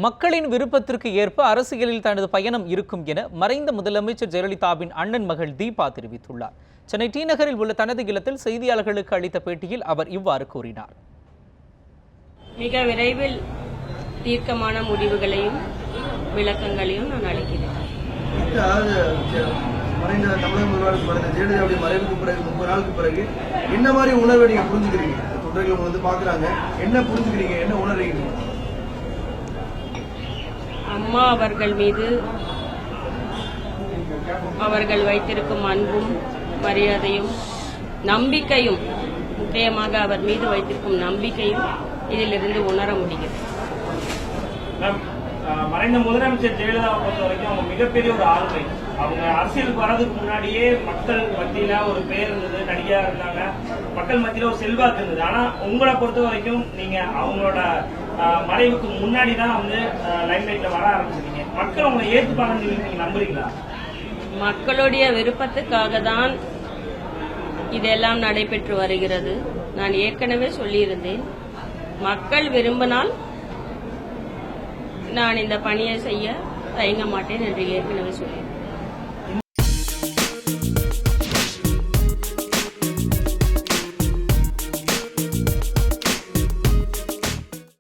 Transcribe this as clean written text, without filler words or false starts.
மக்களின் விருப்பத்திற்கு ஏற்ப அரசியலில் தனது பயணம் இருக்கும் என மறைந்த முதலமைச்சர் ஜெயலலிதாவின் அண்ணன் மகள் தீபா தெரிவித்துள்ளார். சென்னை டி நகரில் உள்ள தனது இல்லத்தில் செய்தியாளர்களுக்கு அளித்த பேட்டியில் அவர் இவ்வாறு கூறினார். மிக விரைவில் தீர்க்கமான முடிவுகளையும் விளக்கங்களையும் நான் அளிக்கிறேன். மறைந்த தமிழக முதல்வர் ஜெயலலிதாவுடைய மறைவுக்கு பிறகு 30 நாளுக்கு பிறகு என்ன மாதிரி உணர்வை நீங்க புரிஞ்சுக்கிறீங்க? தொண்டர்கள் வந்து பாக்குறாங்க, என்ன புரிஞ்சுக்கிறீங்க, என்ன உணர்றீங்க? அம்மா அவர்கள் மீது அவர்கள் வைத்திருக்கும் அன்பும் மரியாதையும் நம்பிக்கையும், முக்கியமாக அவர் மீது வைத்திருக்கும் நம்பிக்கையும் இதிலிருந்து உணர முடிகிறது. மறைந்த முதலமைச்சர் ஜெயலலிதாவை பொறுத்த வரைக்கும் அவங்க மிகப்பெரிய ஒரு ஆளுமை. அவங்க அரசியலுக்கு வர்றதுக்கு முன்னாடியே மக்கள் மத்தியில ஒரு பேர் இருந்தது, நடிகையா இருந்தாங்க, மக்கள் மத்தியில ஒரு செல்வாக்கு இருந்தது. ஆனா உங்களை பொறுத்த வரைக்கும் நீங்க அவங்களோட மறைவுக்கு முன்னாடி தான் வந்து லைம்லைட்ல வர ஆரம்பிச்சிருக்கீங்க. மக்கள் உங்களை ஏற்றுப்பாங்கன்னு நீங்க நம்புறீங்களா? மக்களுடைய விருப்பத்துக்காக தான் இதெல்லாம் நடைபெற்று வருகிறது. நான் ஏற்கனவே சொல்லியிருந்தேன், மக்கள் விரும்பினால் நான் இந்த பணியை செய்ய தயங்க மாட்டேன் என்று ஏற்கனவே சொல்லியிருந்தேன்.